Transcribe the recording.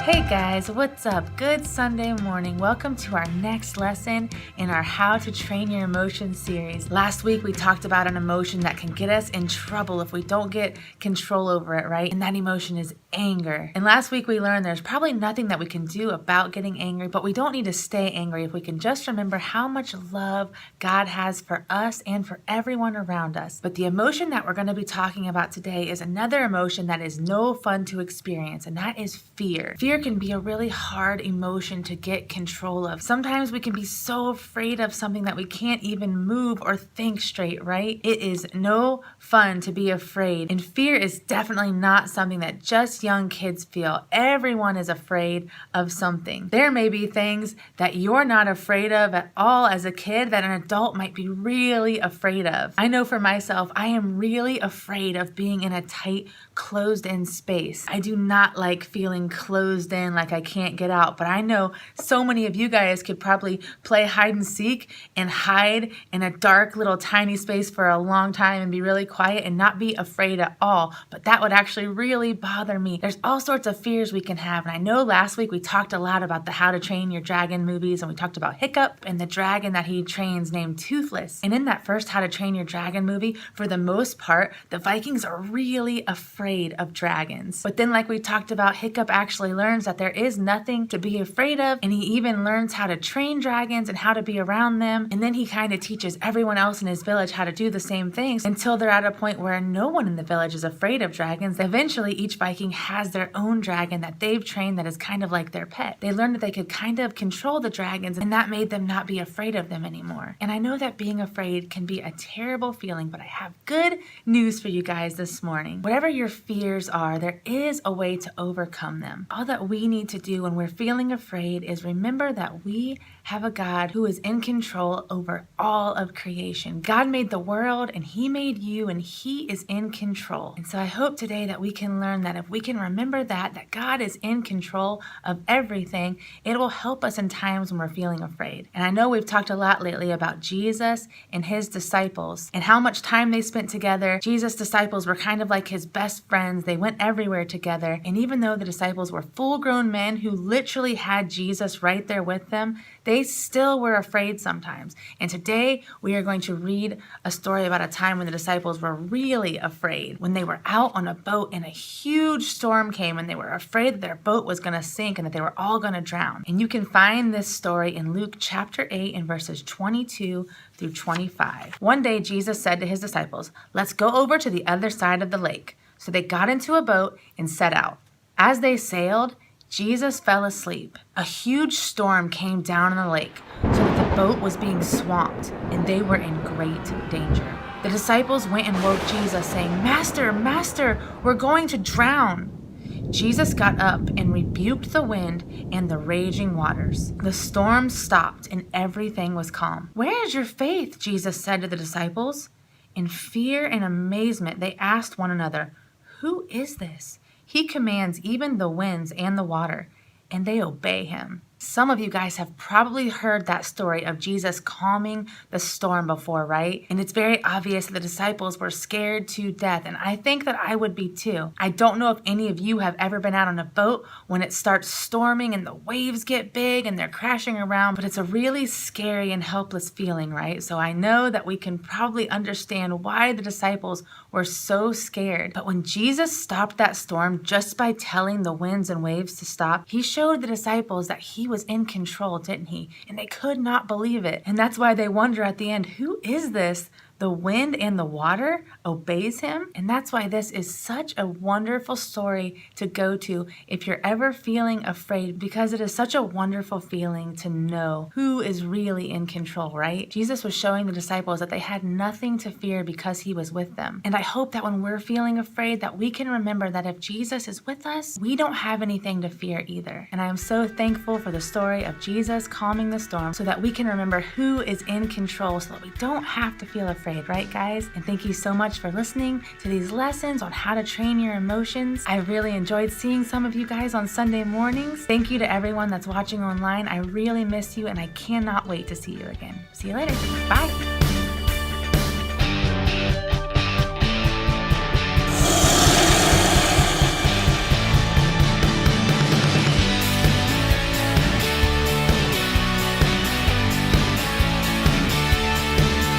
Hey guys, what's up? Good Sunday morning. Welcome to our next lesson in our How to Train Your Emotions series. Last week we talked about an emotion that can get us in trouble if we don't get control over it, right? And that emotion is anger. And last week we learned there's probably nothing that we can do about getting angry, but we don't need to stay angry if we can just remember how much love God has for us and for everyone around us. But the emotion that we're going to be talking about today is another emotion that is no fun to experience, and that is fear. Fear can be a really hard emotion to get control of. Sometimes we can be so afraid of something that we can't even move or think straight, right? It is no fun to be afraid. And fear is definitely not something that just young kids feel. Everyone is afraid of something. There may be things that you're not afraid of at all as a kid that an adult might be really afraid of. I know for myself, I am really afraid of being in a tight, closed-in space. I do not like feeling closed in, like I can't get out, but I know so many of you guys could probably play hide and seek and hide in a dark little tiny space for a long time and be really quiet and not be afraid at all, but that would actually really bother me. There's all sorts of fears we can have, and I know last week we talked a lot about the How to Train Your Dragon movies, and we talked about Hiccup and the dragon that he trains named Toothless. And in that first How to Train Your Dragon movie, for the most part, the Vikings are really afraid of dragons. But then, like we talked about, Hiccup actually learns that there is nothing to be afraid of, and he even learns how to train dragons and how to be around them, and then he kind of teaches everyone else in his village how to do the same things until they're at a point where no one in the village is afraid of dragons. Eventually, each Viking has their own dragon that they've trained that is kind of like their pet. They learned that they could kind of control the dragons, and that made them not be afraid of them anymore. And I know that being afraid can be a terrible feeling, but I have good news for you guys this morning. Whatever your fears are, there is a way to overcome them. All that we need to do when we're feeling afraid is remember that we have a God who is in control over all of creation. God made the world and He made you, and He is in control. And so I hope today that we can learn that if we can remember that God is in control of everything, it will help us in times when we're feeling afraid. And I know we've talked a lot lately about Jesus and His disciples and how much time they spent together. Jesus' disciples were kind of like His best friends. They went everywhere together. And even though the disciples were full-grown men who literally had Jesus right there with them, they still were afraid sometimes. And today we are going to read a story about a time when the disciples were really afraid, when they were out on a boat and a huge storm came and they were afraid that their boat was going to sink and that they were all going to drown. And you can find this story in Luke chapter 8 and verses 22 through 25. One day Jesus said to His disciples, "Let's go over to the other side of the lake." So they got into a boat and set out. As they sailed, Jesus fell asleep. A huge storm came down on the lake, so that the boat was being swamped, and they were in great danger. The disciples went and woke Jesus, saying, "Master, Master, we're going to drown." Jesus got up and rebuked the wind and the raging waters. The storm stopped, and everything was calm. "Where is your faith?" Jesus said to the disciples. In fear and amazement, they asked one another, "Who is this? He commands even the winds and the water, and they obey Him." Some of you guys have probably heard that story of Jesus calming the storm before, right? And it's very obvious that the disciples were scared to death, and I think that I would be too. I don't know if any of you have ever been out on a boat when it starts storming and the waves get big and they're crashing around, but it's a really scary and helpless feeling, right? So I know that we can probably understand why the disciples were so scared. But when Jesus stopped that storm just by telling the winds and waves to stop, He showed the disciples that He was in control, didn't He? And they could not believe it. And that's why they wonder at the end, who is this? The wind and the water obeys Him. And that's why this is such a wonderful story to go to if you're ever feeling afraid, because it is such a wonderful feeling to know who is really in control, right? Jesus was showing the disciples that they had nothing to fear because He was with them. And I hope that when we're feeling afraid that we can remember that if Jesus is with us, we don't have anything to fear either. And I am so thankful for the story of Jesus calming the storm so that we can remember who is in control so that we don't have to feel afraid. Right, guys? And thank you so much for listening to these lessons on how to train your emotions. I really enjoyed seeing some of you guys on Sunday mornings. Thank you to everyone that's watching online. I really miss you, and I cannot wait to see you again. See you later. Bye.